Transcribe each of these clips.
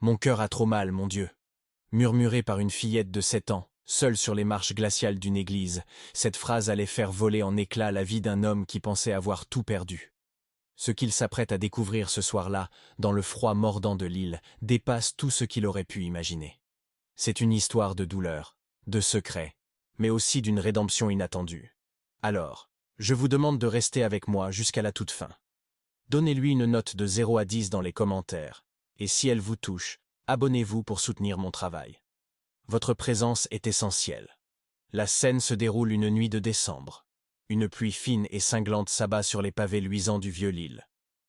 Mon cœur a trop mal, mon Dieu. Murmuré par une fillette de 7 ans, seule sur les marches glaciales d'une église, cette phrase allait faire voler en éclats la vie d'un homme qui pensait avoir tout perdu. Ce qu'il s'apprête à découvrir ce soir-là, dans le froid mordant de l'île, dépasse tout ce qu'il aurait pu imaginer. C'est une histoire de douleur, de secret, mais aussi d'une rédemption inattendue. Alors, je vous demande de rester avec moi jusqu'à la toute fin. Donnez-lui une note de 0 à 10 dans les commentaires, et si elle vous touche, abonnez-vous pour soutenir mon travail. Votre présence est essentielle. La scène se déroule une nuit de décembre. Une pluie fine et cinglante s'abat sur les pavés luisants du vieux Lille.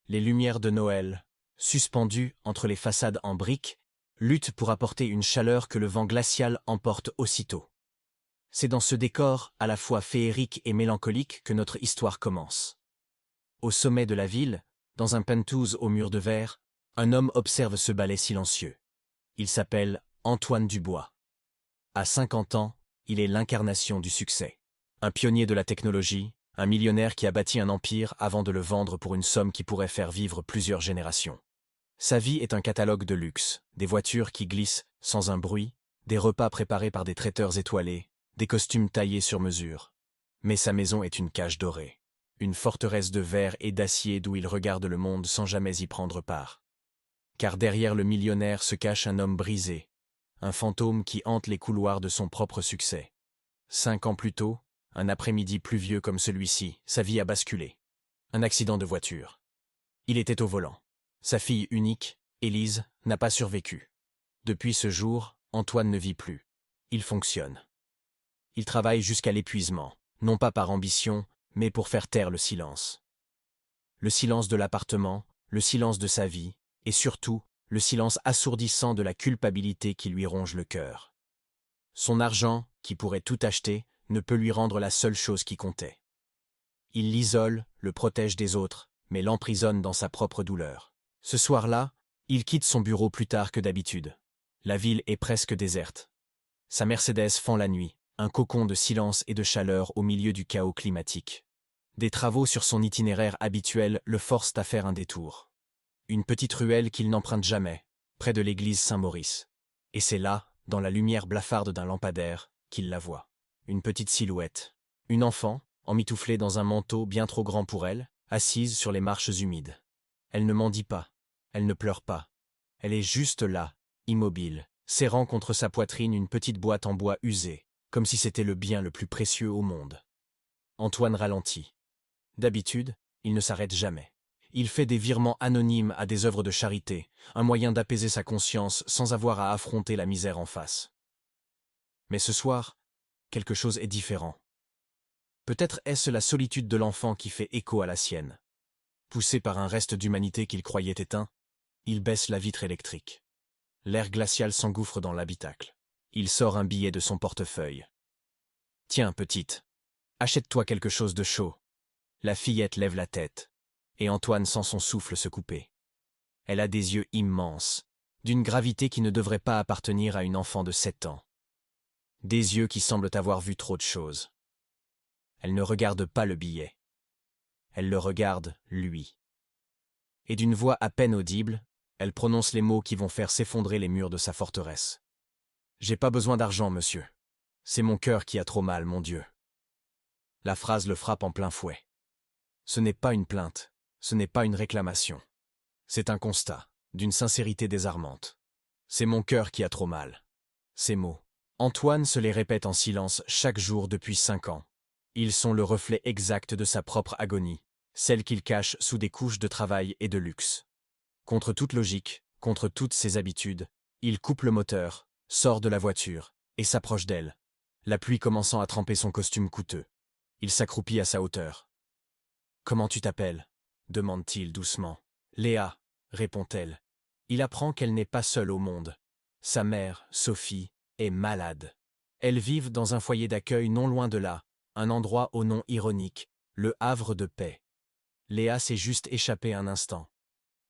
Les lumières de Noël, suspendues entre les façades en briques, luttent pour apporter une chaleur que le vent glacial emporte aussitôt. C'est dans ce décor, à la fois féerique et mélancolique, que notre histoire commence. Au sommet de la ville, dans un penthouse aux murs de verre, un homme observe ce ballet silencieux. Il s'appelle Antoine Dubois. À 50 ans, il est l'incarnation du succès. Un pionnier de la technologie, un millionnaire qui a bâti un empire avant de le vendre pour une somme qui pourrait faire vivre plusieurs générations. Sa vie est un catalogue de luxe, des voitures qui glissent sans un bruit, des repas préparés par des traiteurs étoilés, des costumes taillés sur mesure. Mais sa maison est une cage dorée, une forteresse de verre et d'acier d'où il regarde le monde sans jamais y prendre part. Car derrière le millionnaire se cache un homme brisé, un fantôme qui hante les couloirs de son propre succès. 5 ans plus tôt, un après-midi pluvieux comme celui-ci, sa vie a basculé. Un accident de voiture. Il était au volant. Sa fille unique, Élise, n'a pas survécu. Depuis ce jour, Antoine ne vit plus. Il fonctionne. Il travaille jusqu'à l'épuisement, non pas par ambition, mais pour faire taire le silence. Le silence de l'appartement, le silence de sa vie, et surtout, le silence assourdissant de la culpabilité qui lui ronge le cœur. Son argent, qui pourrait tout acheter, ne peut lui rendre la seule chose qui comptait. Il l'isole, le protège des autres, mais l'emprisonne dans sa propre douleur. Ce soir-là, il quitte son bureau plus tard que d'habitude. La ville est presque déserte. Sa Mercedes fend la nuit, un cocon de silence et de chaleur au milieu du chaos climatique. Des travaux sur son itinéraire habituel le forcent à faire un détour. Une petite ruelle qu'il n'emprunte jamais, près de l'église Saint-Maurice. Et c'est là, dans la lumière blafarde d'un lampadaire, qu'il la voit. Une petite silhouette. Une enfant, emmitouflée dans un manteau bien trop grand pour elle, assise sur les marches humides. Elle ne mendie pas. Elle ne pleure pas. Elle est juste là, immobile, serrant contre sa poitrine une petite boîte en bois usée, comme si c'était le bien le plus précieux au monde. Antoine ralentit. D'habitude, il ne s'arrête jamais. Il fait des virements anonymes à des œuvres de charité, un moyen d'apaiser sa conscience sans avoir à affronter la misère en face. Mais ce soir, quelque chose est différent. Peut-être est-ce la solitude de l'enfant qui fait écho à la sienne. Poussé par un reste d'humanité qu'il croyait éteint, il baisse la vitre électrique. L'air glacial s'engouffre dans l'habitacle. Il sort un billet de son portefeuille. « Tiens, petite, achète-toi quelque chose de chaud. » La fillette lève la tête, et Antoine sent son souffle se couper. Elle a des yeux immenses, d'une gravité qui ne devrait pas appartenir à une enfant de 7 ans. Des yeux qui semblent avoir vu trop de choses. Elle ne regarde pas le billet. Elle le regarde, lui. Et d'une voix à peine audible, elle prononce les mots qui vont faire s'effondrer les murs de sa forteresse. « J'ai pas besoin d'argent, monsieur. C'est mon cœur qui a trop mal, mon Dieu. » La phrase le frappe en plein fouet. Ce n'est pas une plainte, ce n'est pas une réclamation. C'est un constat, d'une sincérité désarmante. C'est mon cœur qui a trop mal. Ces mots, Antoine se les répète en silence chaque jour depuis 5 ans. Ils sont le reflet exact de sa propre agonie, celle qu'il cache sous des couches de travail et de luxe. Contre toute logique, contre toutes ses habitudes, il coupe le moteur, sort de la voiture, et s'approche d'elle, la pluie commençant à tremper son costume coûteux. Il s'accroupit à sa hauteur. « Comment tu t'appelles » demande-t-il doucement. « Léa » répond-elle. Il apprend qu'elle n'est pas seule au monde. Sa mère, Sophie, est malade. Elles vivent dans un foyer d'accueil non loin de là, un endroit au nom ironique, le Havre de paix. Léa s'est juste échappée un instant.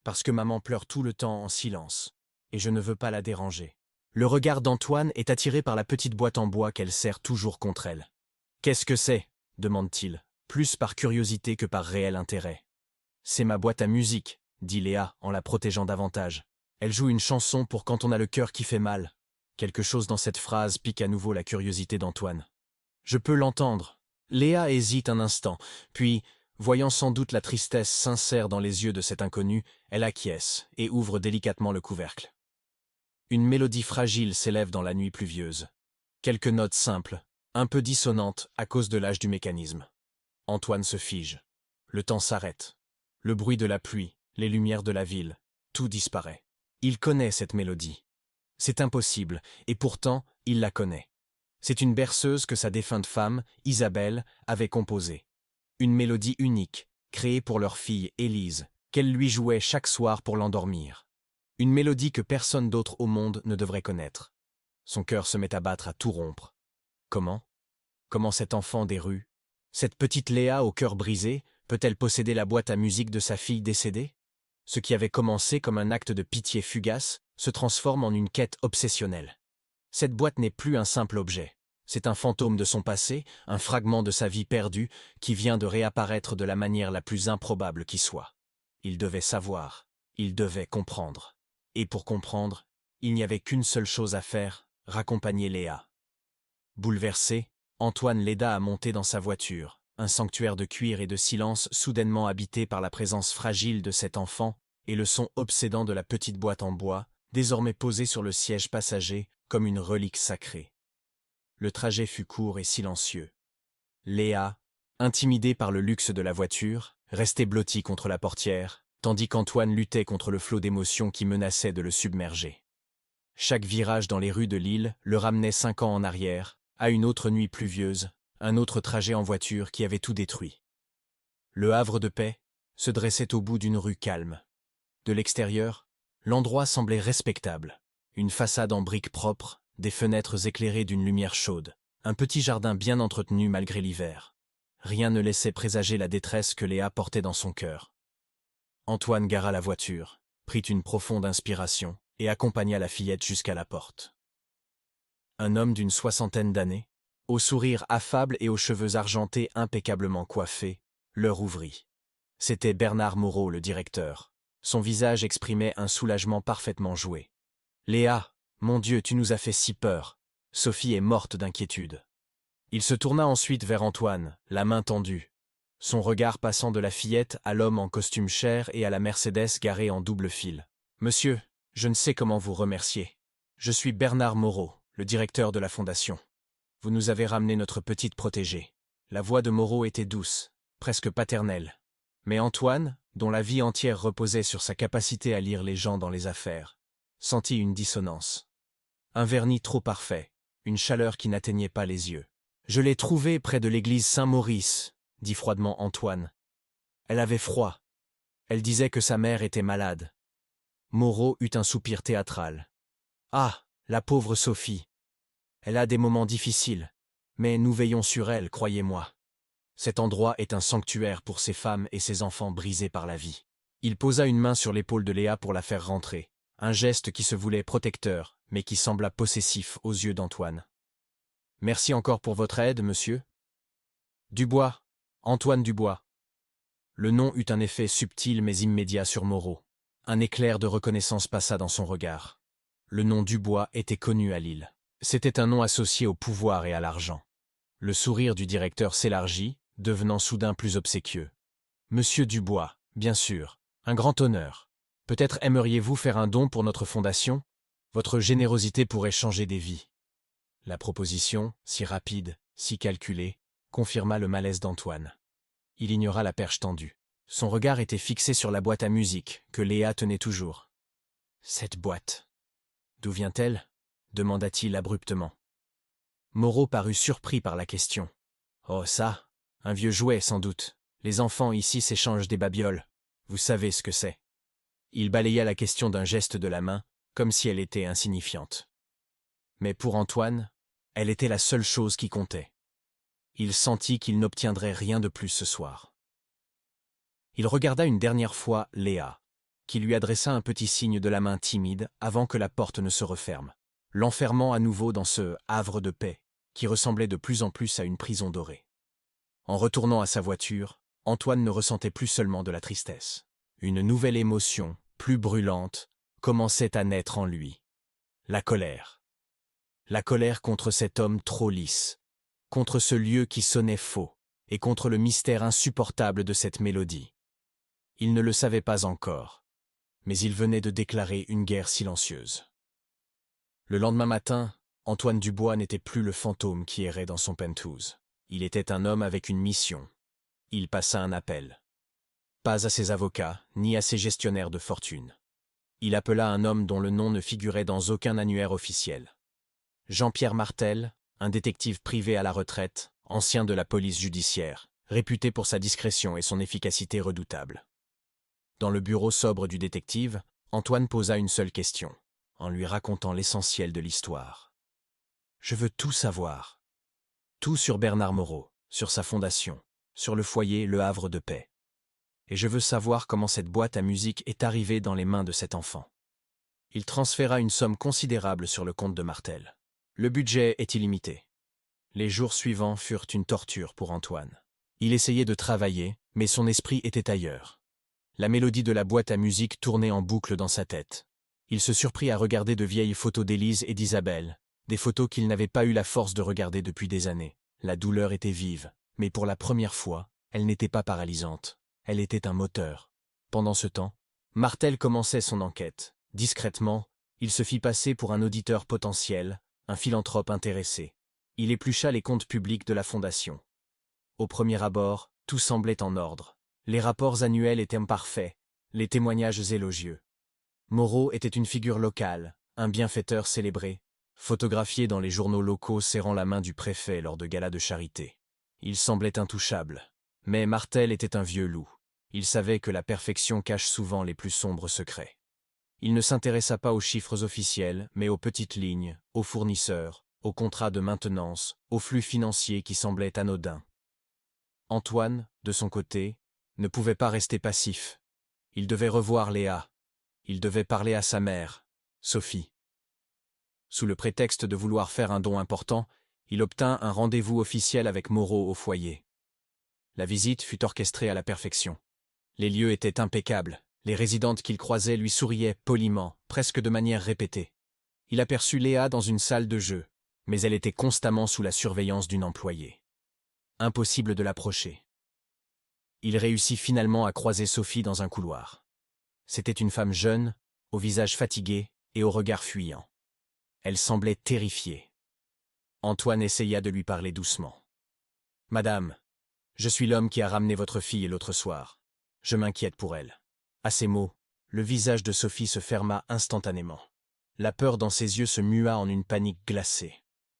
Parce que maman pleure tout le temps en silence, et je ne veux pas la déranger. Le regard d'Antoine est attiré par la petite boîte en bois qu'elle serre toujours contre elle. « Qu'est-ce que c'est » demande-t-il, plus par curiosité que par réel intérêt. « C'est ma boîte à musique » dit Léa en la protégeant davantage. Elle joue une chanson pour quand on a le cœur qui fait mal. Quelque chose dans cette phrase pique à nouveau la curiosité d'Antoine. Je peux l'entendre. Léa hésite un instant, puis, voyant sans doute la tristesse sincère dans les yeux de cet inconnu, elle acquiesce et ouvre délicatement le couvercle. Une mélodie fragile s'élève dans la nuit pluvieuse. Quelques notes simples, un peu dissonantes à cause de l'âge du mécanisme. Antoine se fige. Le temps s'arrête. Le bruit de la pluie, les lumières de la ville, tout disparaît. Il connaît cette mélodie. C'est impossible, et pourtant, il la connaît. C'est une berceuse que sa défunte femme, Isabelle, avait composée. Une mélodie unique, créée pour leur fille, Élise, qu'elle lui jouait chaque soir pour l'endormir. Une mélodie que personne d'autre au monde ne devrait connaître. Son cœur se met à battre à tout rompre. Comment? Comment cet enfant des rues, cette petite Léa au cœur brisé, peut-elle posséder la boîte à musique de sa fille décédée? Ce qui avait commencé comme un acte de pitié fugace se transforme en une quête obsessionnelle. Cette boîte n'est plus un simple objet. C'est un fantôme de son passé, un fragment de sa vie perdue, qui vient de réapparaître de la manière la plus improbable qui soit. Il devait savoir, il devait comprendre. Et pour comprendre, il n'y avait qu'une seule chose à faire, raccompagner Léa. Bouleversé, Antoine l'aida à monter dans sa voiture, un sanctuaire de cuir et de silence soudainement habité par la présence fragile de cet enfant et le son obsédant de la petite boîte en bois, désormais posée sur le siège passager comme une relique sacrée. Le trajet fut court et silencieux. Léa, intimidée par le luxe de la voiture, restait blottie contre la portière, tandis qu'Antoine luttait contre le flot d'émotions qui menaçait de le submerger. Chaque virage dans les rues de Lille le ramenait 5 ans en arrière, à une autre nuit pluvieuse, un autre trajet en voiture qui avait tout détruit. Le Havre de Paix se dressait au bout d'une rue calme. De l'extérieur, l'endroit semblait respectable. Une façade en briques propres, des fenêtres éclairées d'une lumière chaude, un petit jardin bien entretenu malgré l'hiver. Rien ne laissait présager la détresse que Léa portait dans son cœur. Antoine gara la voiture, prit une profonde inspiration et accompagna la fillette jusqu'à la porte. Un homme d'une 60aine d'années, au sourire affable et aux cheveux argentés impeccablement coiffés, leur ouvrit. C'était Bernard Moreau, le directeur. Son visage exprimait un soulagement parfaitement joué. « Léa, mon Dieu, tu nous as fait si peur. Sophie est morte d'inquiétude. » Il se tourna ensuite vers Antoine, la main tendue, son regard passant de la fillette à l'homme en costume chair et à la Mercedes garée en double fil. « Monsieur, je ne sais comment vous remercier. Je suis Bernard Moreau, le directeur de la fondation. Vous nous avez ramené notre petite protégée. » La voix de Moreau était douce, presque paternelle. Mais Antoine, dont la vie entière reposait sur sa capacité à lire les gens dans les affaires, sentit une dissonance. Un vernis trop parfait, une chaleur qui n'atteignait pas les yeux. « Je l'ai trouvée près de l'église Saint-Maurice, » dit froidement Antoine. Elle avait froid. Elle disait que sa mère était malade. Moreau eut un soupir théâtral. « Ah, la pauvre Sophie. Elle a des moments difficiles, mais nous veillons sur elle, croyez-moi. Cet endroit est un sanctuaire pour ces femmes et ces enfants brisés par la vie. » Il posa une main sur l'épaule de Léa pour la faire rentrer, un geste qui se voulait protecteur, mais qui sembla possessif aux yeux d'Antoine. « Merci encore pour votre aide, monsieur. »« Dubois, Antoine Dubois. » Le nom eut un effet subtil mais immédiat sur Moreau. Un éclair de reconnaissance passa dans son regard. Le nom Dubois était connu à Lille. C'était un nom associé au pouvoir et à l'argent. Le sourire du directeur s'élargit, devenant soudain plus obséquieux. « Monsieur Dubois, bien sûr, un grand honneur. Peut-être aimeriez-vous faire un don pour notre fondation? Votre générosité pourrait changer des vies. » La proposition, si rapide, si calculée, confirma le malaise d'Antoine. Il ignora la perche tendue. Son regard était fixé sur la boîte à musique, que Léa tenait toujours. « Cette boîte. D'où vient-elle » demanda-t-il abruptement. Moreau parut surpris par la question. « Oh ça, un vieux jouet sans doute. Les enfants ici s'échangent des babioles. Vous savez ce que c'est. » Il balaya la question d'un geste de la main, comme si elle était insignifiante. Mais pour Antoine, elle était la seule chose qui comptait. Il sentit qu'il n'obtiendrait rien de plus ce soir. Il regarda une dernière fois Léa, qui lui adressa un petit signe de la main timide avant que la porte ne se referme, l'enfermant à nouveau dans ce havre de paix qui ressemblait de plus en plus à une prison dorée. En retournant à sa voiture, Antoine ne ressentait plus seulement de la tristesse. Une nouvelle émotion, plus brûlante, commençait à naître en lui. La colère. La colère contre cet homme trop lisse, contre ce lieu qui sonnait faux, et contre le mystère insupportable de cette mélodie. Il ne le savait pas encore, mais il venait de déclarer une guerre silencieuse. Le lendemain matin, Antoine Dubois n'était plus le fantôme qui errait dans son penthouse. Il était un homme avec une mission. Il passa un appel. Pas à ses avocats, ni à ses gestionnaires de fortune. Il appela un homme dont le nom ne figurait dans aucun annuaire officiel. Jean-Pierre Martel, un détective privé à la retraite, ancien de la police judiciaire, réputé pour sa discrétion et son efficacité redoutable. Dans le bureau sobre du détective, Antoine posa une seule question, en lui racontant l'essentiel de l'histoire. « Je veux tout savoir. Tout sur Bernard Moreau, sur sa fondation, sur le foyer Le Havre de Paix. Et je veux savoir comment cette boîte à musique est arrivée dans les mains de cet enfant. » Il transféra une somme considérable sur le compte de Martel. Le budget est illimité. Les jours suivants furent une torture pour Antoine. Il essayait de travailler, mais son esprit était ailleurs. La mélodie de la boîte à musique tournait en boucle dans sa tête. Il se surprit à regarder de vieilles photos d'Élise et d'Isabelle, des photos qu'il n'avait pas eu la force de regarder depuis des années. La douleur était vive, mais pour la première fois, elle n'était pas paralysante. Elle était un moteur. Pendant ce temps, Martel commençait son enquête. Discrètement, il se fit passer pour un auditeur potentiel, un philanthrope intéressé. Il éplucha les comptes publics de la fondation. Au premier abord, tout semblait en ordre. Les rapports annuels étaient parfaits, les témoignages élogieux. Moreau était une figure locale, un bienfaiteur célébré, photographié dans les journaux locaux serrant la main du préfet lors de galas de charité. Il semblait intouchable. Mais Martel était un vieux loup. Il savait que la perfection cache souvent les plus sombres secrets. Il ne s'intéressa pas aux chiffres officiels, mais aux petites lignes, aux fournisseurs, aux contrats de maintenance, aux flux financiers qui semblaient anodins. Antoine, de son côté, ne pouvait pas rester passif. Il devait revoir Léa. Il devait parler à sa mère, Sophie. Sous le prétexte de vouloir faire un don important, il obtint un rendez-vous officiel avec Moreau au foyer. La visite fut orchestrée à la perfection. Les lieux étaient impeccables. Les résidentes qu'il croisait lui souriaient poliment, presque de manière répétée. Il aperçut Léa dans une salle de jeu, mais elle était constamment sous la surveillance d'une employée. Impossible de l'approcher. Il réussit finalement à croiser Sophie dans un couloir. C'était une femme jeune, au visage fatigué et au regard fuyant. Elle semblait terrifiée. Antoine essaya de lui parler doucement. « Madame, je suis l'homme qui a ramené votre fille l'autre soir. Je m'inquiète pour elle. » À ces mots, le visage de Sophie se ferma instantanément. La peur dans ses yeux se mua en une panique glacée.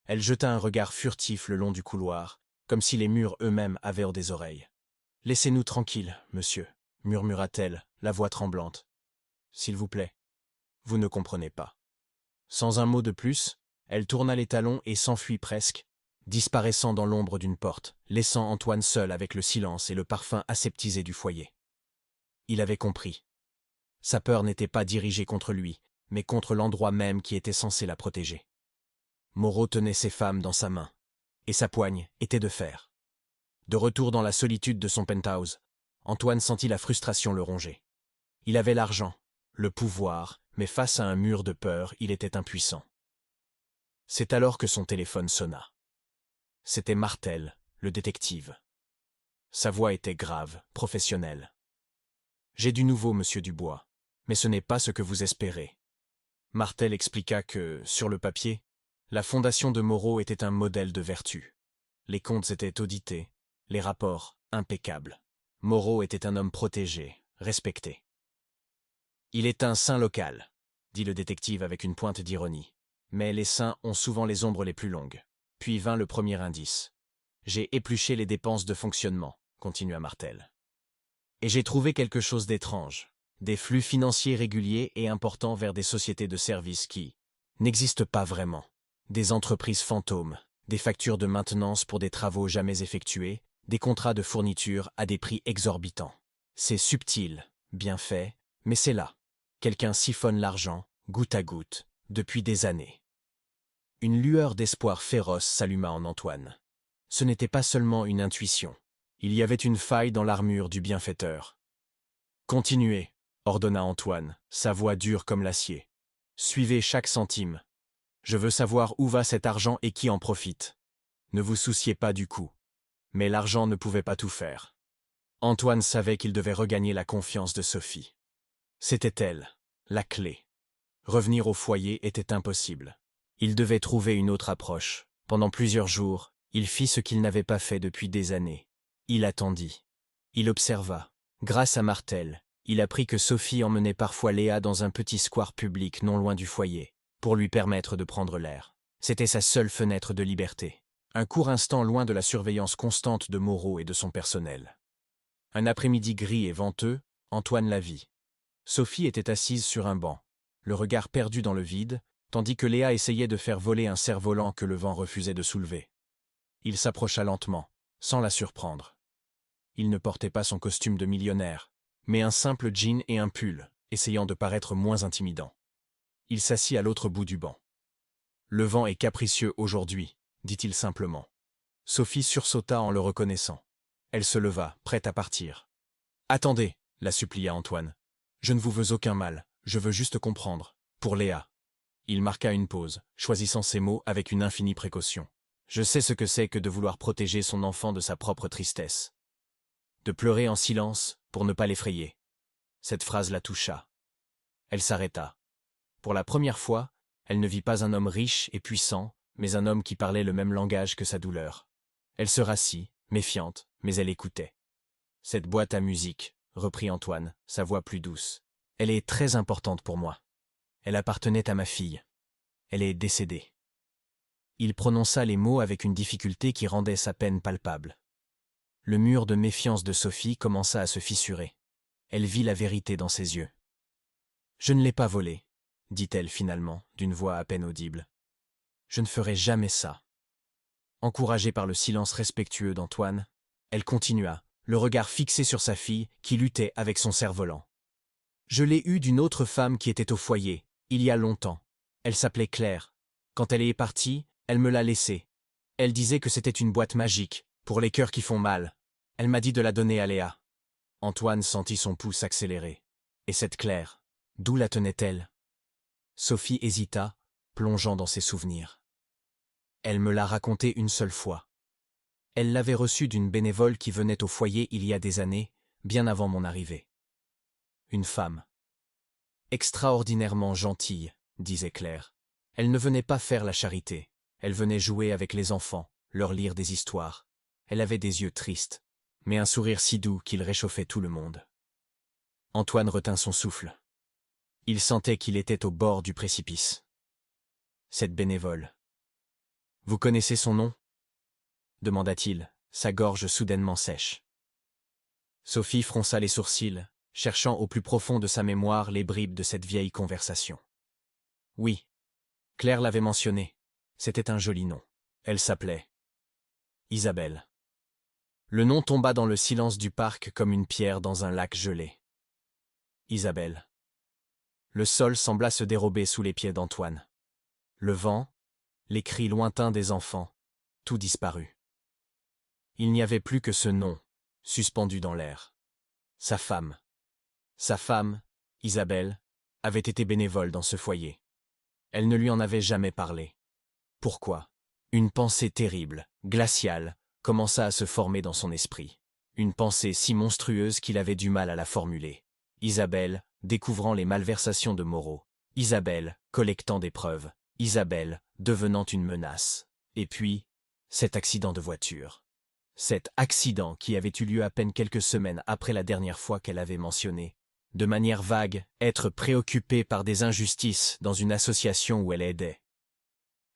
Elle jeta un regard furtif le long du couloir, comme si les murs eux-mêmes avaient des oreilles. « Laissez-nous tranquilles, monsieur, » murmura-t-elle, la voix tremblante. « S'il vous plaît, vous ne comprenez pas. » Sans un mot de plus, elle tourna les talons et s'enfuit presque, disparaissant dans l'ombre d'une porte, laissant Antoine seul avec le silence et le parfum aseptisé du foyer. Il avait compris. Sa peur n'était pas dirigée contre lui, mais contre l'endroit même qui était censé la protéger. Moreau tenait ses femmes dans sa main, et sa poigne était de fer. De retour dans la solitude de son penthouse, Antoine sentit la frustration le ronger. Il avait l'argent, le pouvoir, mais face à un mur de peur, il était impuissant. C'est alors que son téléphone sonna. C'était Martel, le détective. Sa voix était grave, professionnelle. « J'ai du nouveau, monsieur Dubois, mais ce n'est pas ce que vous espérez. » Martel expliqua que, sur le papier, la fondation de Moreau était un modèle de vertu. Les comptes étaient audités, les rapports impeccables. Moreau était un homme protégé, respecté. « Il est un saint local, » dit le détective avec une pointe d'ironie. « Mais les saints ont souvent les ombres les plus longues. » Puis vint le premier indice. « J'ai épluché les dépenses de fonctionnement, » continua Martel. Et j'ai trouvé quelque chose d'étrange, des flux financiers réguliers et importants vers des sociétés de services qui n'existent pas vraiment, des entreprises fantômes, des factures de maintenance pour des travaux jamais effectués, des contrats de fourniture à des prix exorbitants. C'est subtil, bien fait, mais c'est là. Quelqu'un siphonne l'argent, goutte à goutte, depuis des années. Une lueur d'espoir féroce s'alluma en Antoine. Ce n'était pas seulement une intuition. Il y avait une faille dans l'armure du bienfaiteur. « Continuez, » ordonna Antoine, sa voix dure comme l'acier. Suivez chaque centime. Je veux savoir où va cet argent et qui en profite. Ne vous souciez pas du coût. Mais l'argent ne pouvait pas tout faire. Antoine savait qu'il devait regagner la confiance de Sophie. C'était elle, la clé. Revenir au foyer était impossible. Il devait trouver une autre approche. Pendant plusieurs jours, il fit ce qu'il n'avait pas fait depuis des années. Il attendit. Il observa. Grâce à Martel, il apprit que Sophie emmenait parfois Léa dans un petit square public non loin du foyer, pour lui permettre de prendre l'air. C'était sa seule fenêtre de liberté. Un court instant loin de la surveillance constante de Moreau et de son personnel. Un après-midi gris et venteux, Antoine la vit. Sophie était assise sur un banc, le regard perdu dans le vide, tandis que Léa essayait de faire voler un cerf-volant que le vent refusait de soulever. Il s'approcha lentement, sans la surprendre. Il ne portait pas son costume de millionnaire, mais un simple jean et un pull, essayant de paraître moins intimidant. Il s'assit à l'autre bout du banc. « Le vent est capricieux aujourd'hui », dit-il simplement. Sophie sursauta en le reconnaissant. Elle se leva, prête à partir. « Attendez », la supplia Antoine. « Je ne vous veux aucun mal, je veux juste comprendre. Pour Léa. » Il marqua une pause, choisissant ses mots avec une infinie précaution. « Je sais ce que c'est que de vouloir protéger son enfant de sa propre tristesse. De pleurer en silence pour ne pas l'effrayer. » Cette phrase la toucha. Elle s'arrêta. Pour la première fois, elle ne vit pas un homme riche et puissant, mais un homme qui parlait le même langage que sa douleur. Elle se rassit, méfiante, mais elle écoutait. « Cette boîte à musique, » reprit Antoine, sa voix plus douce. « Elle est très importante pour moi. Elle appartenait à ma fille. Elle est décédée. » Il prononça les mots avec une difficulté qui rendait sa peine palpable. Le mur de méfiance de Sophie commença à se fissurer. Elle vit la vérité dans ses yeux. « Je ne l'ai pas volée, » dit-elle finalement, d'une voix à peine audible. « Je ne ferai jamais ça. » Encouragée par le silence respectueux d'Antoine, elle continua, le regard fixé sur sa fille qui luttait avec son cerf-volant. « Je l'ai eue d'une autre femme qui était au foyer, il y a longtemps. Elle s'appelait Claire. Quand elle est partie, elle me l'a laissée. Elle disait que c'était une boîte magique, pour les cœurs qui font mal. Elle m'a dit de la donner à Léa. » Antoine sentit son pouls s'accélérer. Et cette Claire, d'où la tenait-elle? Sophie hésita, plongeant dans ses souvenirs. Elle me l'a raconté une seule fois. Elle l'avait reçue d'une bénévole qui venait au foyer il y a des années, bien avant mon arrivée. Une femme. Extraordinairement gentille, disait Claire. Elle ne venait pas faire la charité. Elle venait jouer avec les enfants, leur lire des histoires. Elle avait des yeux tristes, mais un sourire si doux qu'il réchauffait tout le monde. Antoine retint son souffle. Il sentait qu'il était au bord du précipice. Cette bénévole. « Vous connaissez son nom ?» demanda-t-il, sa gorge soudainement sèche. Sophie fronça les sourcils, cherchant au plus profond de sa mémoire les bribes de cette vieille conversation. Oui, Claire l'avait mentionné. C'était un joli nom. Elle s'appelait Isabelle. Le nom tomba dans le silence du parc comme une pierre dans un lac gelé. Isabelle. Le sol sembla se dérober sous les pieds d'Antoine. Le vent, les cris lointains des enfants, tout disparut. Il n'y avait plus que ce nom, suspendu dans l'air. Sa femme, Isabelle, avait été bénévole dans ce foyer. Elle ne lui en avait jamais parlé. Pourquoi? Une pensée terrible, glaciale, commença à se former dans son esprit. Une pensée si monstrueuse qu'il avait du mal à la formuler. Isabelle, découvrant les malversations de Moreau. Isabelle, collectant des preuves. Isabelle, devenant une menace. Et puis, cet accident de voiture. Cet accident qui avait eu lieu à peine quelques semaines après la dernière fois qu'elle avait mentionné, de manière vague, être préoccupée par des injustices dans une association où elle aidait.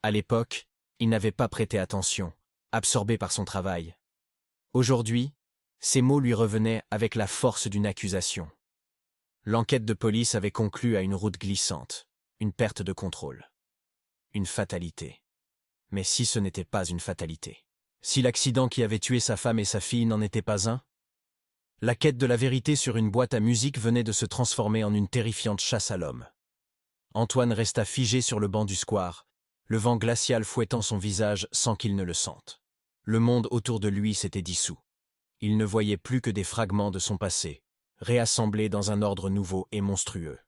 À l'époque, il n'avait pas prêté attention, absorbé par son travail. Aujourd'hui, ces mots lui revenaient avec la force d'une accusation. L'enquête de police avait conclu à une route glissante, une perte de contrôle. Une fatalité. Mais si ce n'était pas une fatalité? Si l'accident qui avait tué sa femme et sa fille n'en était pas un? La quête de la vérité sur une boîte à musique venait de se transformer en une terrifiante chasse à l'homme. Antoine resta figé sur le banc du square, le vent glacial fouettant son visage sans qu'il ne le sente. Le monde autour de lui s'était dissous. Il ne voyait plus que des fragments de son passé, réassemblés dans un ordre nouveau et monstrueux.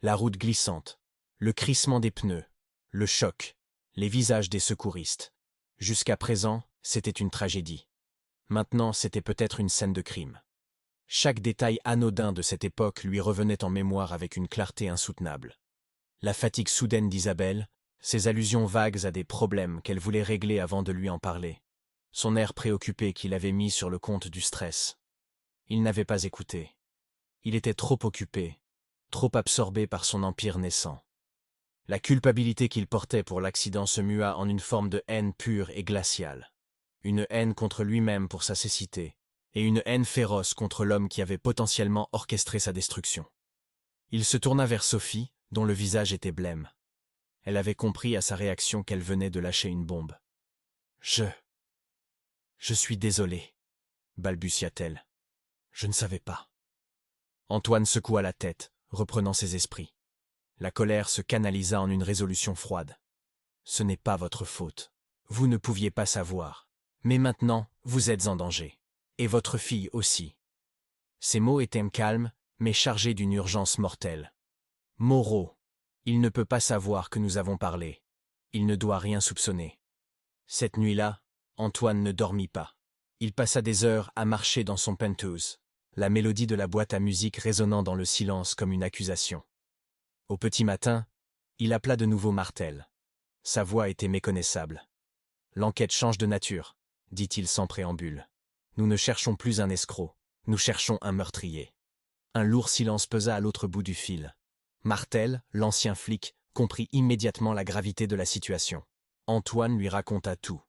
La route glissante, le crissement des pneus, le choc, les visages des secouristes. Jusqu'à présent, c'était une tragédie. Maintenant, c'était peut-être une scène de crime. Chaque détail anodin de cette époque lui revenait en mémoire avec une clarté insoutenable. La fatigue soudaine d'Isabelle, ses allusions vagues à des problèmes qu'elle voulait régler avant de lui en parler, son air préoccupé qu'il avait mis sur le compte du stress. Il n'avait pas écouté. Il était trop occupé, trop absorbé par son empire naissant. La culpabilité qu'il portait pour l'accident se mua en une forme de haine pure et glaciale. Une haine contre lui-même pour sa cécité, et une haine féroce contre l'homme qui avait potentiellement orchestré sa destruction. Il se tourna vers Sophie, dont le visage était blême. Elle avait compris à sa réaction qu'elle venait de lâcher une bombe. « Je suis désolé, balbutia-t-elle. Je ne savais pas. Antoine secoua la tête, reprenant ses esprits. La colère se canalisa en une résolution froide. Ce n'est pas votre faute. Vous ne pouviez pas savoir. Mais maintenant, vous êtes en danger. Et votre fille aussi. Ces mots étaient calmes, mais chargés d'une urgence mortelle. Moreau, il ne peut pas savoir que nous avons parlé. Il ne doit rien soupçonner. Cette nuit-là, Antoine ne dormit pas. Il passa des heures à marcher dans son penthouse, la mélodie de la boîte à musique résonnant dans le silence comme une accusation. Au petit matin, il appela de nouveau Martel. Sa voix était méconnaissable. « L'enquête change de nature, » dit-il sans préambule. « Nous ne cherchons plus un escroc, nous cherchons un meurtrier. » Un lourd silence pesa à l'autre bout du fil. Martel, l'ancien flic, comprit immédiatement la gravité de la situation. Antoine lui raconta tout.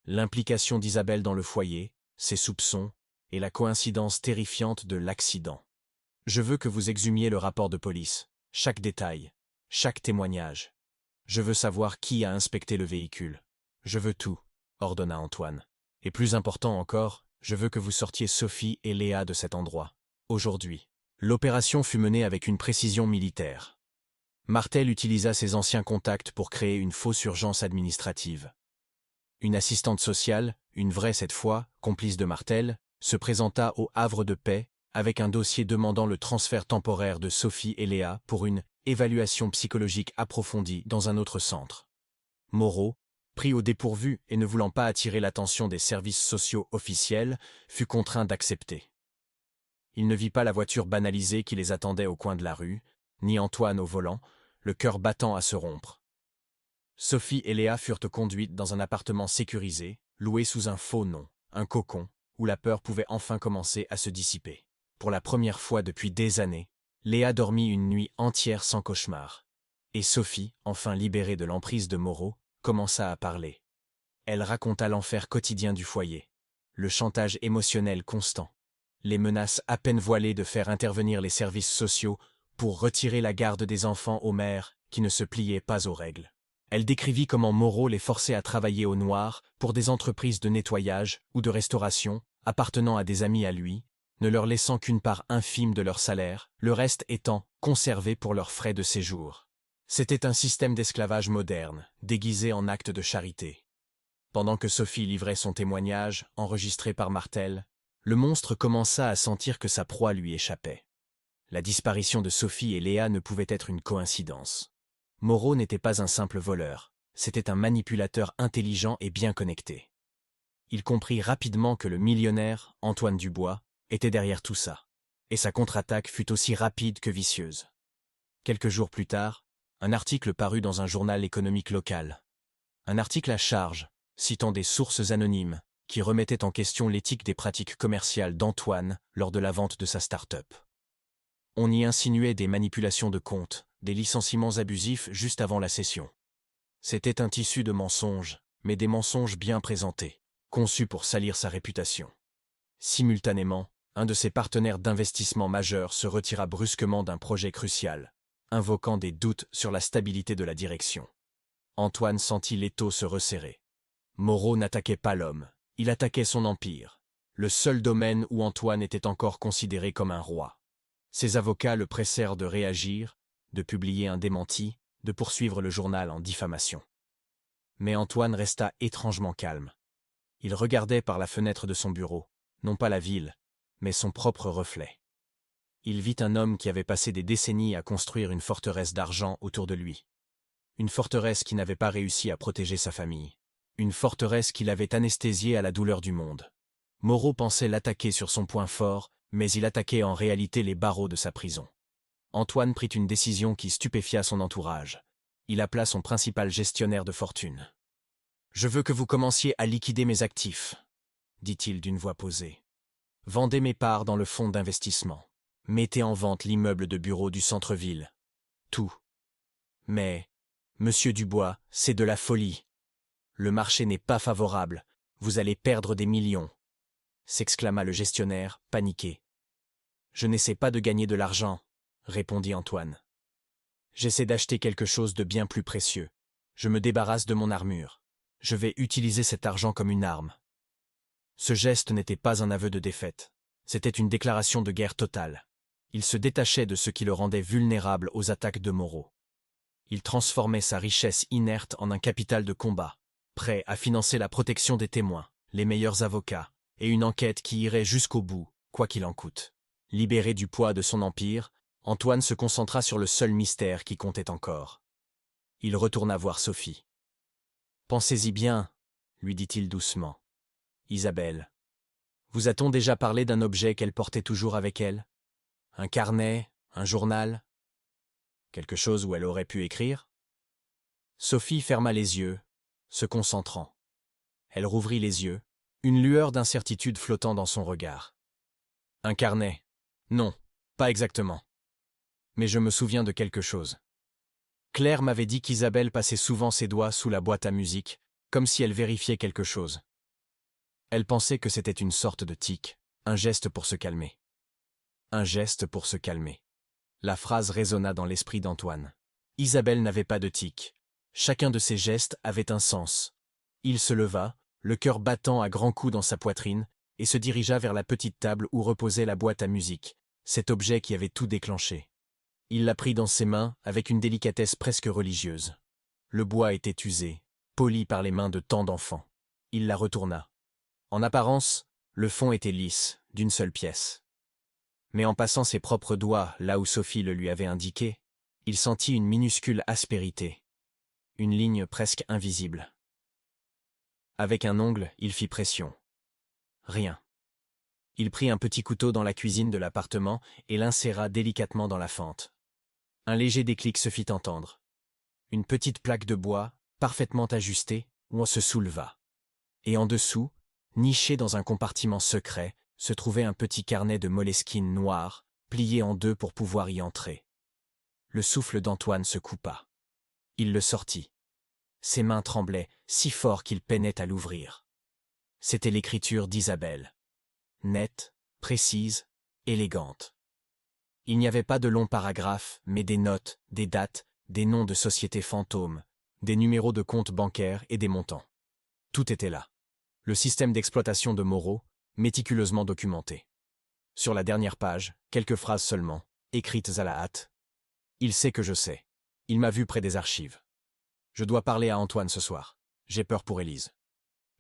L'implication d'Isabelle dans le foyer, ses soupçons, et la coïncidence terrifiante de l'accident. « Je veux que vous exhumiez le rapport de police, chaque détail, chaque témoignage. Je veux savoir qui a inspecté le véhicule. Je veux tout, » ordonna Antoine. « Et plus important encore, je veux que vous sortiez Sophie et Léa de cet endroit. Aujourd'hui. » L'opération fut menée avec une précision militaire. Martel utilisa ses anciens contacts pour créer une fausse urgence administrative. Une assistante sociale, une vraie cette fois, complice de Martel, se présenta au Havre de Paix avec un dossier demandant le transfert temporaire de Sophie et Léa pour une évaluation psychologique approfondie dans un autre centre. Moreau, pris au dépourvu et ne voulant pas attirer l'attention des services sociaux officiels, fut contraint d'accepter. Il ne vit pas la voiture banalisée qui les attendait au coin de la rue, ni Antoine au volant, le cœur battant à se rompre. Sophie et Léa furent conduites dans un appartement sécurisé, loué sous un faux nom, un cocon, où la peur pouvait enfin commencer à se dissiper. Pour la première fois depuis des années, Léa dormit une nuit entière sans cauchemar. Et Sophie, enfin libérée de l'emprise de Moreau, commença à parler. Elle raconta l'enfer quotidien du foyer, le chantage émotionnel constant, les menaces à peine voilées de faire intervenir les services sociaux pour retirer la garde des enfants aux mères qui ne se pliaient pas aux règles. Elle décrivit comment Moreau les forçait à travailler au noir pour des entreprises de nettoyage ou de restauration appartenant à des amis à lui, ne leur laissant qu'une part infime de leur salaire, le reste étant conservé pour leurs frais de séjour. C'était un système d'esclavage moderne, déguisé en acte de charité. Pendant que Sophie livrait son témoignage, enregistré par Martel, le monstre commença à sentir que sa proie lui échappait. La disparition de Sophie et Léa ne pouvait être une coïncidence. Moreau n'était pas un simple voleur, c'était un manipulateur intelligent et bien connecté. Il comprit rapidement que le millionnaire, Antoine Dubois, était derrière tout ça, et sa contre-attaque fut aussi rapide que vicieuse. Quelques jours plus tard, un article parut dans un journal économique local. Un article à charge, citant des sources anonymes, qui remettait en question l'éthique des pratiques commerciales d'Antoine lors de la vente de sa start-up. On y insinuait des manipulations de comptes, des licenciements abusifs juste avant la cession. C'était un tissu de mensonges, mais des mensonges bien présentés, conçus pour salir sa réputation. Simultanément, un de ses partenaires d'investissement majeurs se retira brusquement d'un projet crucial, invoquant des doutes sur la stabilité de la direction. Antoine sentit l'étau se resserrer. Moreau n'attaquait pas l'homme, il attaquait son empire, le seul domaine où Antoine était encore considéré comme un roi. Ses avocats le pressèrent de réagir, de publier un démenti, de poursuivre le journal en diffamation. Mais Antoine resta étrangement calme. Il regardait par la fenêtre de son bureau, non pas la ville, mais son propre reflet. Il vit un homme qui avait passé des décennies à construire une forteresse d'argent autour de lui. Une forteresse qui n'avait pas réussi à protéger sa famille. Une forteresse qui l'avait anesthésié à la douleur du monde. Moreau pensait l'attaquer sur son point fort, mais il attaquait en réalité les barreaux de sa prison. Antoine prit une décision qui stupéfia son entourage. Il appela son principal gestionnaire de fortune. « Je veux que vous commenciez à liquider mes actifs, » dit-il d'une voix posée. « Vendez mes parts dans le fonds d'investissement. Mettez en vente l'immeuble de bureau du centre-ville. Tout. Mais, monsieur Dubois, c'est de la folie. Le marché n'est pas favorable. Vous allez perdre des millions. » s'exclama le gestionnaire, paniqué. « Je n'essaie pas de gagner de l'argent, » répondit Antoine. « J'essaie d'acheter quelque chose de bien plus précieux. Je me débarrasse de mon armure. Je vais utiliser cet argent comme une arme. » Ce geste n'était pas un aveu de défaite. C'était une déclaration de guerre totale. Il se détachait de ce qui le rendait vulnérable aux attaques de Moreau. Il transformait sa richesse inerte en un capital de combat, prêt à financer la protection des témoins, les meilleurs avocats, et une enquête qui irait jusqu'au bout, quoi qu'il en coûte. Libéré du poids de son empire, Antoine se concentra sur le seul mystère qui comptait encore. Il retourna voir Sophie. « Pensez-y bien, » lui dit-il doucement. « Isabelle, vous a-t-on déjà parlé d'un objet qu'elle portait toujours avec elle? Un carnet, un journal? Quelque chose où elle aurait pu écrire ?» Sophie ferma les yeux, se concentrant. Elle rouvrit les yeux, une lueur d'incertitude flottant dans son regard. « Un carnet? Non, pas exactement. Mais je me souviens de quelque chose. Claire m'avait dit qu'Isabelle passait souvent ses doigts sous la boîte à musique, comme si elle vérifiait quelque chose. Elle pensait que c'était une sorte de tic, un geste pour se calmer. Un geste pour se calmer. La phrase résonna dans l'esprit d'Antoine. Isabelle n'avait pas de tic. Chacun de ses gestes avait un sens. Il se leva, le cœur battant à grands coups dans sa poitrine, et se dirigea vers la petite table où reposait la boîte à musique, cet objet qui avait tout déclenché. Il la prit dans ses mains avec une délicatesse presque religieuse. Le bois était usé, poli par les mains de tant d'enfants. Il la retourna. En apparence, le fond était lisse, d'une seule pièce. Mais en passant ses propres doigts là où Sophie le lui avait indiqué, il sentit une minuscule aspérité, une ligne presque invisible. Avec un ongle, il fit pression. Rien. Il prit un petit couteau dans la cuisine de l'appartement et l'inséra délicatement dans la fente. Un léger déclic se fit entendre. Une petite plaque de bois, parfaitement ajustée, où on se souleva. Et en dessous, niché dans un compartiment secret, se trouvait un petit carnet de moleskine noir, plié en deux pour pouvoir y entrer. Le souffle d'Antoine se coupa. Il le sortit. Ses mains tremblaient, si fort qu'il peinait à l'ouvrir. C'était l'écriture d'Isabelle. Nette, précise, élégante. Il n'y avait pas de longs paragraphes, mais des notes, des dates, des noms de sociétés fantômes, des numéros de comptes bancaires et des montants. Tout était là. Le système d'exploitation de Moreau, méticuleusement documenté. Sur la dernière page, quelques phrases seulement, écrites à la hâte. « Il sait que je sais. Il m'a vu près des archives. Je dois parler à Antoine ce soir. J'ai peur pour Élise. »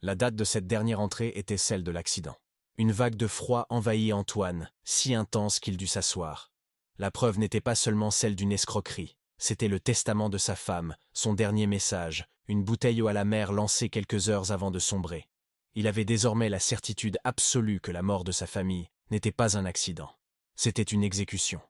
La date de cette dernière entrée était celle de l'accident. Une vague de froid envahit Antoine, si intense qu'il dut s'asseoir. La preuve n'était pas seulement celle d'une escroquerie, c'était le testament de sa femme, son dernier message, une bouteille à la mer lancée quelques heures avant de sombrer. Il avait désormais la certitude absolue que la mort de sa famille n'était pas un accident. C'était une exécution.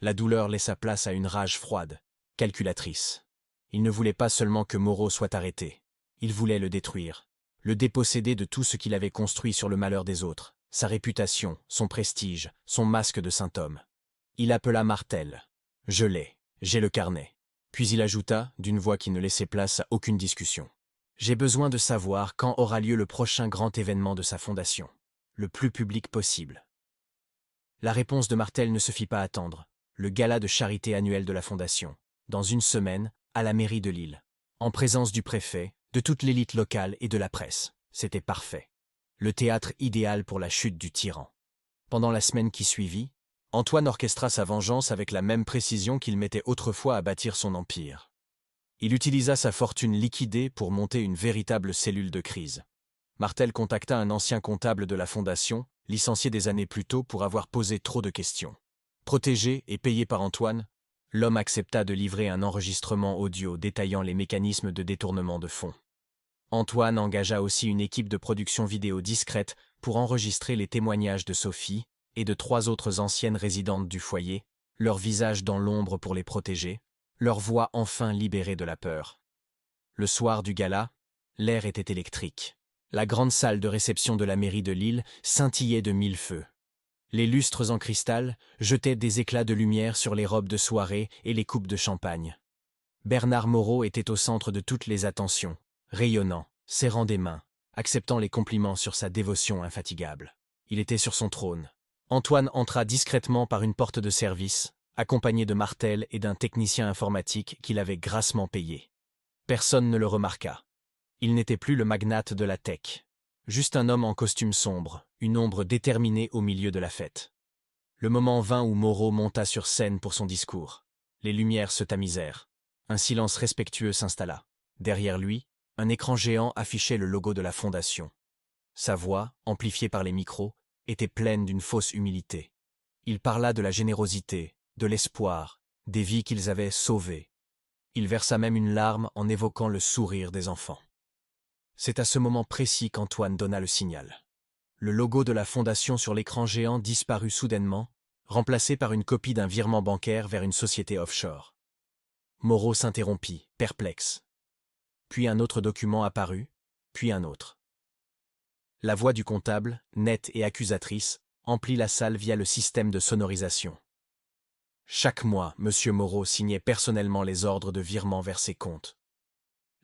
La douleur laissa place à une rage froide, calculatrice. Il ne voulait pas seulement que Moreau soit arrêté. Il voulait le détruire, le déposséder de tout ce qu'il avait construit sur le malheur des autres, sa réputation, son prestige, son masque de saint homme. Il appela Martel. « Je l'ai, j'ai le carnet. » Puis il ajouta, d'une voix qui ne laissait place à aucune discussion. « J'ai besoin de savoir quand aura lieu le prochain grand événement de sa fondation, le plus public possible. » La réponse de Martel ne se fit pas attendre. Le gala de charité annuel de la fondation, dans une semaine, à la mairie de Lille, en présence du préfet, de toute l'élite locale et de la presse. C'était parfait. Le théâtre idéal pour la chute du tyran. Pendant la semaine qui suivit, Antoine orchestra sa vengeance avec la même précision qu'il mettait autrefois à bâtir son empire. Il utilisa sa fortune liquidée pour monter une véritable cellule de crise. Martel contacta un ancien comptable de la fondation, licencié des années plus tôt pour avoir posé trop de questions. Protégé et payé par Antoine, l'homme accepta de livrer un enregistrement audio détaillant les mécanismes de détournement de fonds. Antoine engagea aussi une équipe de production vidéo discrète pour enregistrer les témoignages de Sophie et de 3 autres anciennes résidentes du foyer, leurs visages dans l'ombre pour les protéger, leurs voix enfin libérées de la peur. Le soir du gala, l'air était électrique. La grande salle de réception de la mairie de Lille scintillait de 1000 feux. Les lustres en cristal jetaient des éclats de lumière sur les robes de soirée et les coupes de champagne. Bernard Moreau était au centre de toutes les attentions, rayonnant, serrant des mains, acceptant les compliments sur sa dévotion infatigable. Il était sur son trône. Antoine entra discrètement par une porte de service, accompagné de Martel et d'un technicien informatique qu'il avait grassement payé. Personne ne le remarqua. Il n'était plus le magnate de la tech. Juste un homme en costume sombre, une ombre déterminée au milieu de la fête. Le moment vint où Moreau monta sur scène pour son discours. Les lumières se tamisèrent. Un silence respectueux s'installa. Derrière lui, un écran géant affichait le logo de la fondation. Sa voix, amplifiée par les micros, était pleine d'une fausse humilité. Il parla de la générosité, de l'espoir, des vies qu'ils avaient sauvées. Il versa même une larme en évoquant le sourire des enfants. C'est à ce moment précis qu'Antoine donna le signal. Le logo de la fondation sur l'écran géant disparut soudainement, remplacé par une copie d'un virement bancaire vers une société offshore. Moreau s'interrompit, perplexe. Puis un autre document apparut, puis un autre. La voix du comptable, nette et accusatrice, emplit la salle via le système de sonorisation. Chaque mois, M. Moreau signait personnellement les ordres de virement vers ses comptes.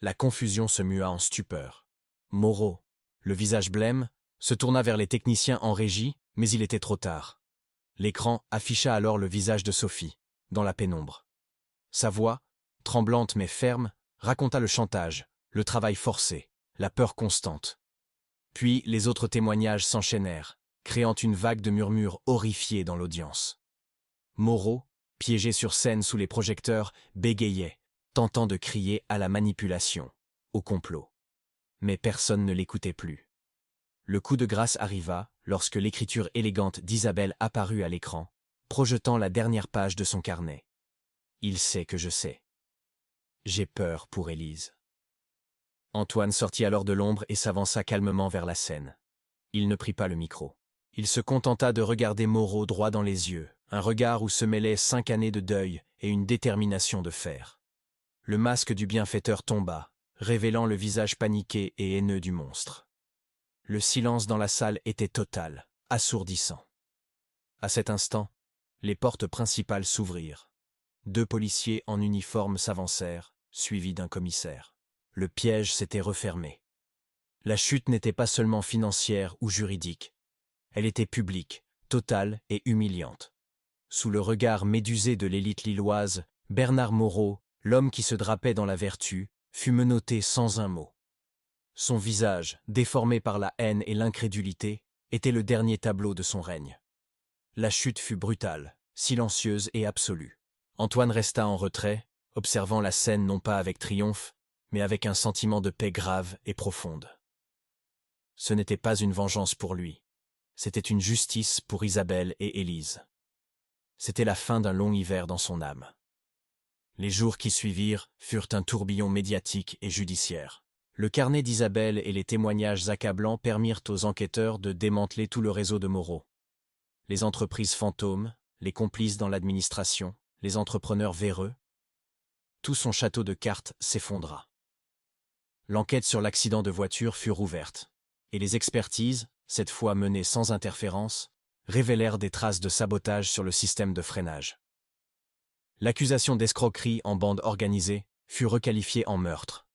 La confusion se mua en stupeur. Moreau, le visage blême, se tourna vers les techniciens en régie, mais il était trop tard. L'écran afficha alors le visage de Sophie, dans la pénombre. Sa voix, tremblante mais ferme, raconta le chantage, le travail forcé, la peur constante. Puis les autres témoignages s'enchaînèrent, créant une vague de murmures horrifiés dans l'audience. Moreau, piégé sur scène sous les projecteurs, bégayait, tentant de crier à la manipulation, au complot. Mais personne ne l'écoutait plus. Le coup de grâce arriva lorsque l'écriture élégante d'Isabelle apparut à l'écran, projetant la dernière page de son carnet. « Il sait que je sais. J'ai peur pour Élise. » Antoine sortit alors de l'ombre et s'avança calmement vers la scène. Il ne prit pas le micro. Il se contenta de regarder Moreau droit dans les yeux, un regard où se mêlaient 5 années de deuil et une détermination de fer. Le masque du bienfaiteur tomba, révélant le visage paniqué et haineux du monstre. Le silence dans la salle était total, assourdissant. À cet instant, les portes principales s'ouvrirent. 2 policiers en uniforme s'avancèrent, suivis d'un commissaire. Le piège s'était refermé. La chute n'était pas seulement financière ou juridique. Elle était publique, totale et humiliante. Sous le regard médusé de l'élite lilloise, Bernard Moreau, l'homme qui se drapait dans la vertu, fut menotté sans un mot. Son visage, déformé par la haine et l'incrédulité, était le dernier tableau de son règne. La chute fut brutale, silencieuse et absolue. Antoine resta en retrait, observant la scène non pas avec triomphe, mais avec un sentiment de paix grave et profonde. Ce n'était pas une vengeance pour lui, c'était une justice pour Isabelle et Élise. C'était la fin d'un long hiver dans son âme. Les jours qui suivirent furent un tourbillon médiatique et judiciaire. Le carnet d'Isabelle et les témoignages accablants permirent aux enquêteurs de démanteler tout le réseau de Moreau. Les entreprises fantômes, les complices dans l'administration, les entrepreneurs véreux, tout son château de cartes s'effondra. L'enquête sur l'accident de voiture fut rouverte, et les expertises, cette fois menées sans interférence, révélèrent des traces de sabotage sur le système de freinage. L'accusation d'escroquerie en bande organisée fut requalifiée en meurtre.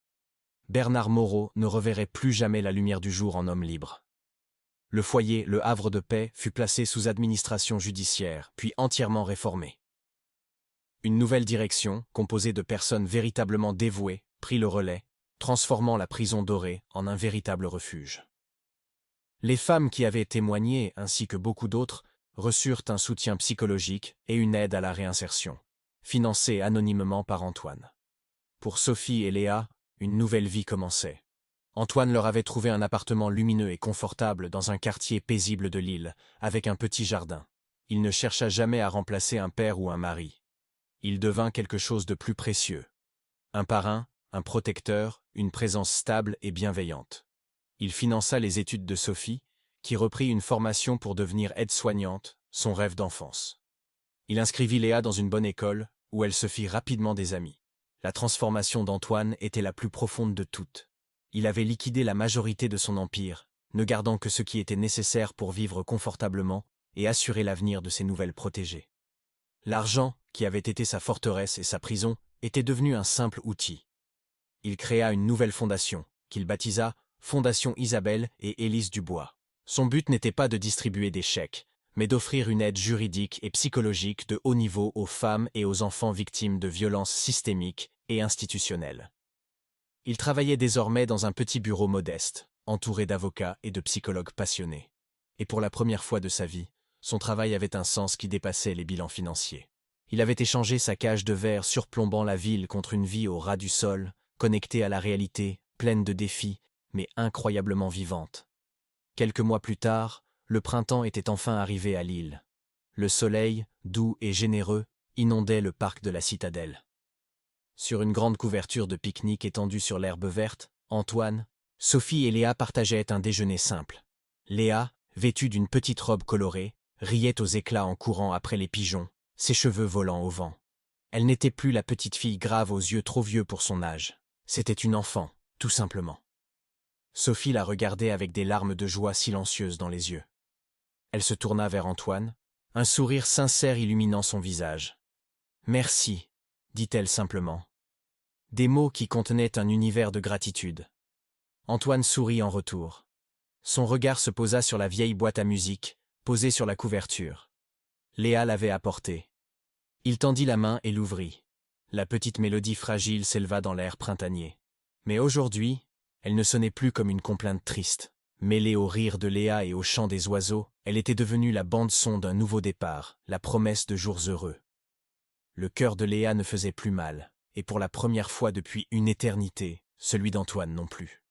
Bernard Moreau ne reverrait plus jamais la lumière du jour en homme libre. Le foyer, le havre de paix, fut placé sous administration judiciaire, puis entièrement réformé. Une nouvelle direction, composée de personnes véritablement dévouées, prit le relais, transformant la prison dorée en un véritable refuge. Les femmes qui avaient témoigné, ainsi que beaucoup d'autres, reçurent un soutien psychologique et une aide à la réinsertion, financée anonymement par Antoine. Pour Sophie et Léa, une nouvelle vie commençait. Antoine leur avait trouvé un appartement lumineux et confortable dans un quartier paisible de Lille, avec un petit jardin. Il ne chercha jamais à remplacer un père ou un mari. Il devint quelque chose de plus précieux. Un parrain, un protecteur, une présence stable et bienveillante. Il finança les études de Sophie, qui reprit une formation pour devenir aide-soignante, son rêve d'enfance. Il inscrivit Léa dans une bonne école, où elle se fit rapidement des amis. La transformation d'Antoine était la plus profonde de toutes. Il avait liquidé la majorité de son empire, ne gardant que ce qui était nécessaire pour vivre confortablement et assurer l'avenir de ses nouvelles protégées. L'argent, qui avait été sa forteresse et sa prison, était devenu un simple outil. Il créa une nouvelle fondation, qu'il baptisa Fondation Isabelle et Élise Dubois. Son but n'était pas de distribuer des chèques, mais d'offrir une aide juridique et psychologique de haut niveau aux femmes et aux enfants victimes de violences systémiques et institutionnelles. Il travaillait désormais dans un petit bureau modeste, entouré d'avocats et de psychologues passionnés. Et pour la première fois de sa vie, son travail avait un sens qui dépassait les bilans financiers. Il avait échangé sa cage de verre surplombant la ville contre une vie au ras du sol, connectée à la réalité, pleine de défis, mais incroyablement vivante. Quelques mois plus tard, le printemps était enfin arrivé à Lille. Le soleil, doux et généreux, inondait le parc de la citadelle. Sur une grande couverture de pique-nique étendue sur l'herbe verte, Antoine, Sophie et Léa partageaient un déjeuner simple. Léa, vêtue d'une petite robe colorée, riait aux éclats en courant après les pigeons, ses cheveux volant au vent. Elle n'était plus la petite fille grave aux yeux trop vieux pour son âge. C'était une enfant, tout simplement. Sophie la regardait avec des larmes de joie silencieuses dans les yeux. Elle se tourna vers Antoine, un sourire sincère illuminant son visage. « Merci », dit-elle simplement. Des mots qui contenaient un univers de gratitude. Antoine sourit en retour. Son regard se posa sur la vieille boîte à musique, posée sur la couverture. Léa l'avait apportée. Il tendit la main et l'ouvrit. La petite mélodie fragile s'éleva dans l'air printanier. Mais aujourd'hui, elle ne sonnait plus comme une complainte triste. Mêlée au rire de Léa et au chant des oiseaux, elle était devenue la bande-son d'un nouveau départ, la promesse de jours heureux. Le cœur de Léa ne faisait plus mal, et pour la première fois depuis une éternité, celui d'Antoine non plus.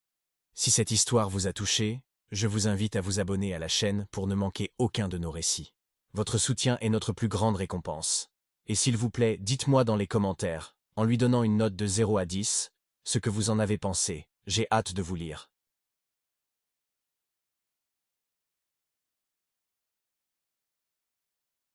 Si cette histoire vous a touché, je vous invite à vous abonner à la chaîne pour ne manquer aucun de nos récits. Votre soutien est notre plus grande récompense. Et s'il vous plaît, dites-moi dans les commentaires, en lui donnant une note de 0 à 10, ce que vous en avez pensé. J'ai hâte de vous lire.